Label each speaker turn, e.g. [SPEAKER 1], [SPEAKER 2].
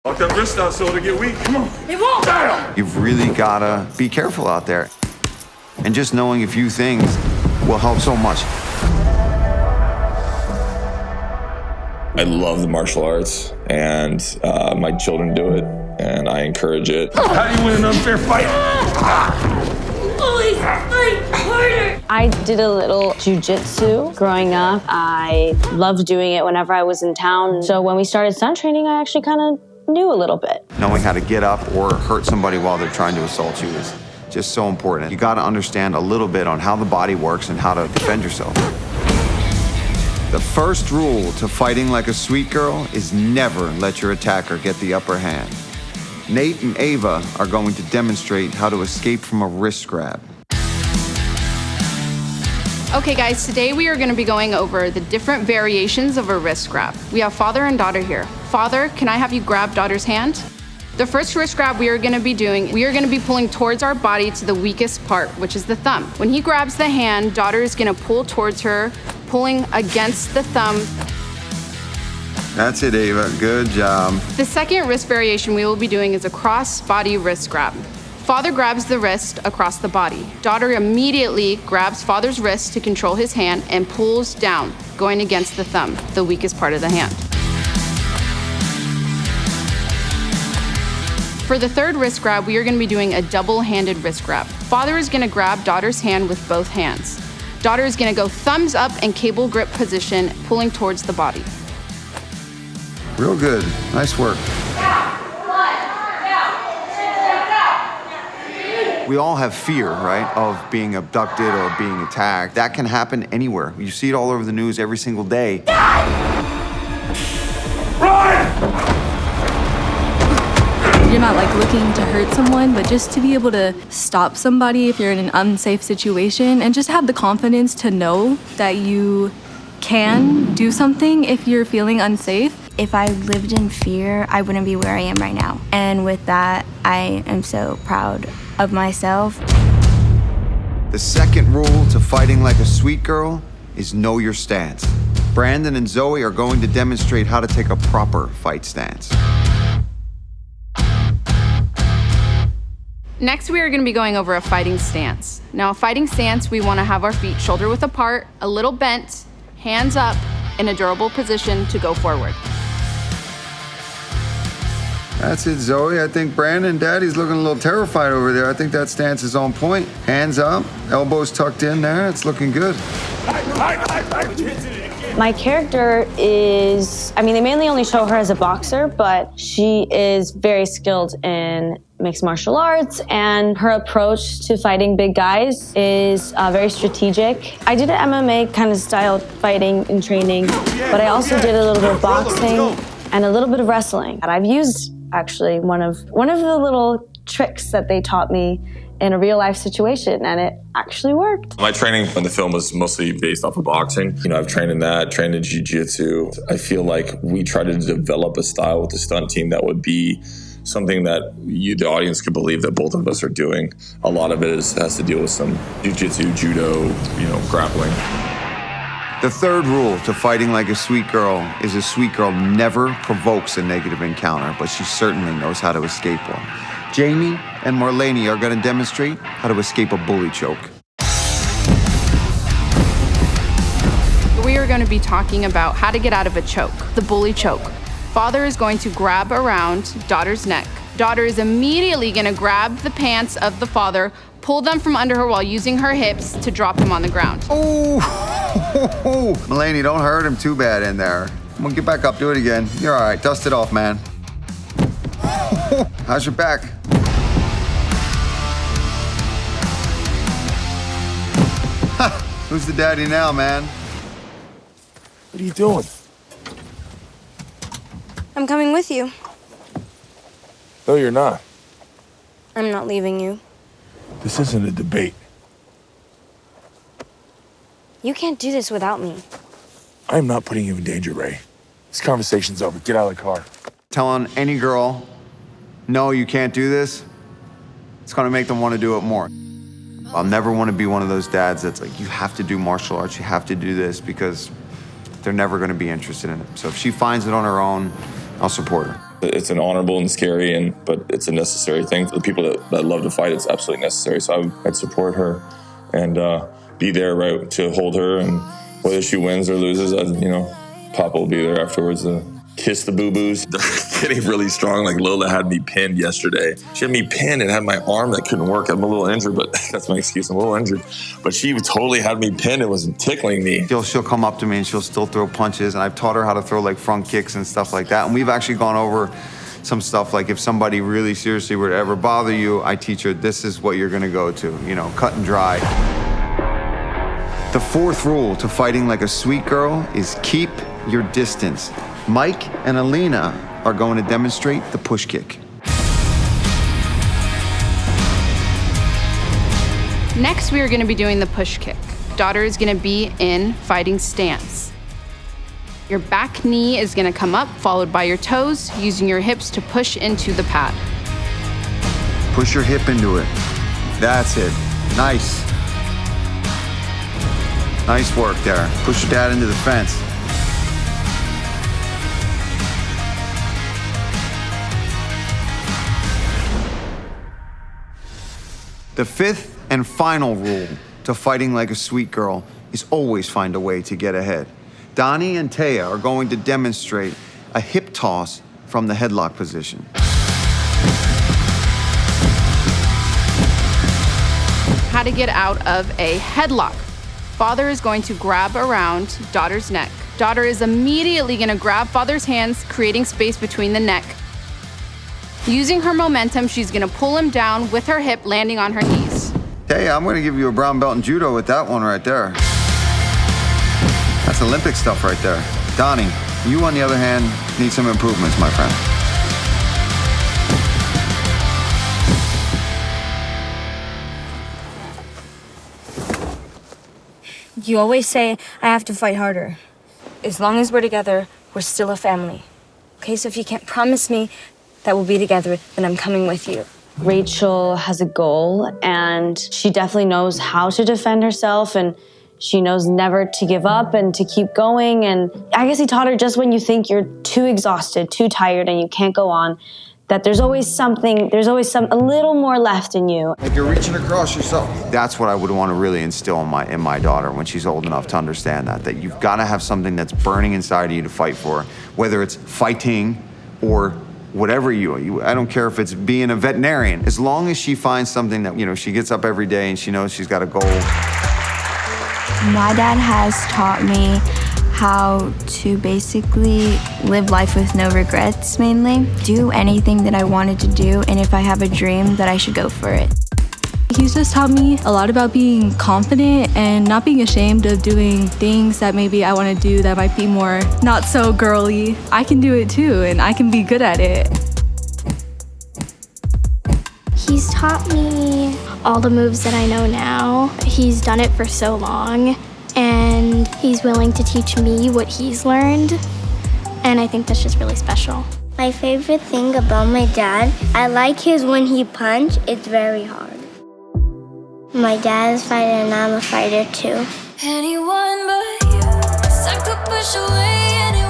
[SPEAKER 1] Lock that wrist out so it'll get weak. Come on.
[SPEAKER 2] It won't.
[SPEAKER 1] Damn.
[SPEAKER 3] You've really gotta be careful out there. And just knowing a few things will help so much.
[SPEAKER 4] I love the martial arts, and my children do it, and I encourage it.
[SPEAKER 1] How do you win an unfair fight?
[SPEAKER 2] Always fight harder.
[SPEAKER 5] I did a little jiu-jitsu growing up. I loved doing it whenever I was in town. So when we started stunt training, I actually kind of knew a little bit.
[SPEAKER 3] Knowing how to get up or hurt somebody while they're trying to assault you is just so important. You gotta understand a little bit on how the body works and how to defend yourself. The first rule to fighting like a sweet girl is never let your attacker get the upper hand. Nate and Ava are going to demonstrate how to escape from a wrist grab.
[SPEAKER 6] Okay guys, today we are going to be going over the different variations of a wrist grab. We have father and daughter here. Father, can I have you grab daughter's hand? The first wrist grab we are going to be doing, we are going to be pulling towards our body to the weakest part, which is the thumb. When he grabs the hand, daughter is going to pull towards her, pulling against the thumb.
[SPEAKER 3] That's it, Ava. Good job.
[SPEAKER 6] The second wrist variation we will be doing is a cross-body wrist grab. Father grabs the wrist across the body. Daughter immediately grabs father's wrist to control his hand and pulls down, going against the thumb, the weakest part of the hand. For the third wrist grab, we are going to be doing a double-handed wrist grab. Father is going to grab daughter's hand with both hands. Daughter is going to go thumbs up in cable grip position, pulling towards the body.
[SPEAKER 3] Real good. Nice work. We all have fear, right, of being abducted or being attacked. That can happen anywhere. You see it all over the news every single day.
[SPEAKER 7] You're not like looking to hurt someone, but just to be able to stop somebody if you're in an unsafe situation and just have the confidence to know that you can do something if you're feeling unsafe.
[SPEAKER 8] If I lived in fear, I wouldn't be where I am right now. And with that, I am so proud of myself.
[SPEAKER 3] The second rule to fighting like a sweet girl is know your stance. Brandon and Zoe are going to demonstrate how to take a proper fight stance.
[SPEAKER 6] Next, we are going to be going over a fighting stance. Now, a fighting stance, we want to have our feet shoulder width apart, a little bent, hands up, in a durable position to go forward.
[SPEAKER 3] That's it, Zoe. I think Brandon, Daddy's looking a little terrified over there. I think that stance is on point. Hands up, elbows tucked in there. It's looking good.
[SPEAKER 5] My character is, they mainly only show her as a boxer, but she is very skilled in mixed martial arts, and her approach to fighting big guys is very strategic. I did an MMA kind of style fighting and training, but I also did a little bit of boxing and a little bit of wrestling. And I've used actually one of the little tricks that they taught me in a real life situation, and it actually worked.
[SPEAKER 4] My training in the film was mostly based off of boxing. I've trained in that, trained in jiu-jitsu. I feel like we tried to develop a style with the stunt team that would be something that the audience could believe that both of us are doing. A lot of it has to deal with some jiu-jitsu, judo, grappling.
[SPEAKER 3] The third rule to fighting like a sweet girl is a sweet girl never provokes a negative encounter, but she certainly knows how to escape one. Jamie and Marlene are going to demonstrate how to escape a bully choke.
[SPEAKER 6] We are going to be talking about how to get out of a choke, the bully choke. Father is going to grab around daughter's neck. Daughter is immediately going to grab the pants of the father, pull them from under her while using her hips to drop him on the ground.
[SPEAKER 3] Oh, Marlene, don't hurt him too bad in there. Come on, get back up, do it again. You're all right, dust it off, man. How's your back? Who's the daddy now, man?
[SPEAKER 1] What are you doing?
[SPEAKER 8] I'm coming with you.
[SPEAKER 1] No, you're not.
[SPEAKER 8] I'm not leaving you.
[SPEAKER 1] This isn't a debate.
[SPEAKER 8] You can't do this without me.
[SPEAKER 1] I'm not putting you in danger, Ray. This conversation's over. Get out of the car.
[SPEAKER 3] Telling any girl, no, you can't do this, it's gonna make them want to do it more. I'll never want to be one of those dads that's like, you have to do martial arts, you have to do this, because they're never gonna be interested in it. So if she finds it on her own, I'll support her.
[SPEAKER 4] It's an honorable and scary, but it's a necessary thing. For the people that love to fight, it's absolutely necessary. So I'd support her and be there, right, to hold her. And whether she wins or loses, Papa will be there afterwards to kiss the boo-boos. They're getting really strong. Like Lola had me pinned yesterday. She had me pinned and had my arm that couldn't work. I'm a little injured, but that's my excuse. I'm a little injured. But she totally had me pinned. It was tickling me.
[SPEAKER 3] She'll come up to me and she'll still throw punches. And I've taught her how to throw like front kicks and stuff like that. And we've actually gone over some stuff like if somebody really seriously were to ever bother you, I teach her this is what you're gonna go to, cut and dry. The fourth rule to fighting like a sweet girl is keep your distance. Mike and Alina are going to demonstrate the push kick.
[SPEAKER 6] Next, we are going to be doing the push kick. Daughter is going to be in fighting stance. Your back knee is going to come up, followed by your toes, using your hips to push into the pad.
[SPEAKER 3] Push your hip into it. That's it. Nice. Nice work there. Push your dad into the fence. The fifth and final rule to fighting like a sweet girl is always find a way to get ahead. Donnie and Taya are going to demonstrate a hip toss from the headlock position.
[SPEAKER 6] How to get out of a headlock. Father is going to grab around daughter's neck. Daughter is immediately going to grab father's hands, creating space between the neck. Using her momentum, she's going to pull him down with her hip landing on her knees.
[SPEAKER 3] Hey, I'm going to give you a brown belt in judo with that one right there. That's Olympic stuff right there. Donnie, you on the other hand need some improvements, my friend.
[SPEAKER 2] You always say I have to fight harder. As long as we're together, we're still a family. Okay, so if you can't promise me that we'll be together, then I'm coming with you.
[SPEAKER 5] Rachel has a goal, and she definitely knows how to defend herself, and she knows never to give up and to keep going. And I guess he taught her just when you think you're too exhausted, too tired, and you can't go on, that there's always a little more left in you.
[SPEAKER 3] Like you're reaching across yourself. That's what I would want to really instill in my daughter when she's old enough to understand that you've got to have something that's burning inside of you to fight for, whether it's fighting or whatever I don't care if it's being a veterinarian. As long as she finds something that, she gets up every day and she knows she's got a goal.
[SPEAKER 8] My dad has taught me how to basically live life with no regrets, mainly. Do anything that I wanted to do, and if I have a dream, that I should go for it.
[SPEAKER 7] He's just taught me a lot about being confident and not being ashamed of doing things that maybe I want to do that might be more not so girly. I can do it too, and I can be good at it.
[SPEAKER 9] He's taught me all the moves that I know now. He's done it for so long, and he's willing to teach me what he's learned, and I think that's just really special.
[SPEAKER 10] My favorite thing about my dad, I like his when he punch, it's very hard. My dad is a fighter and I'm a fighter too.
[SPEAKER 2] Anyone but you, I could push away anyone.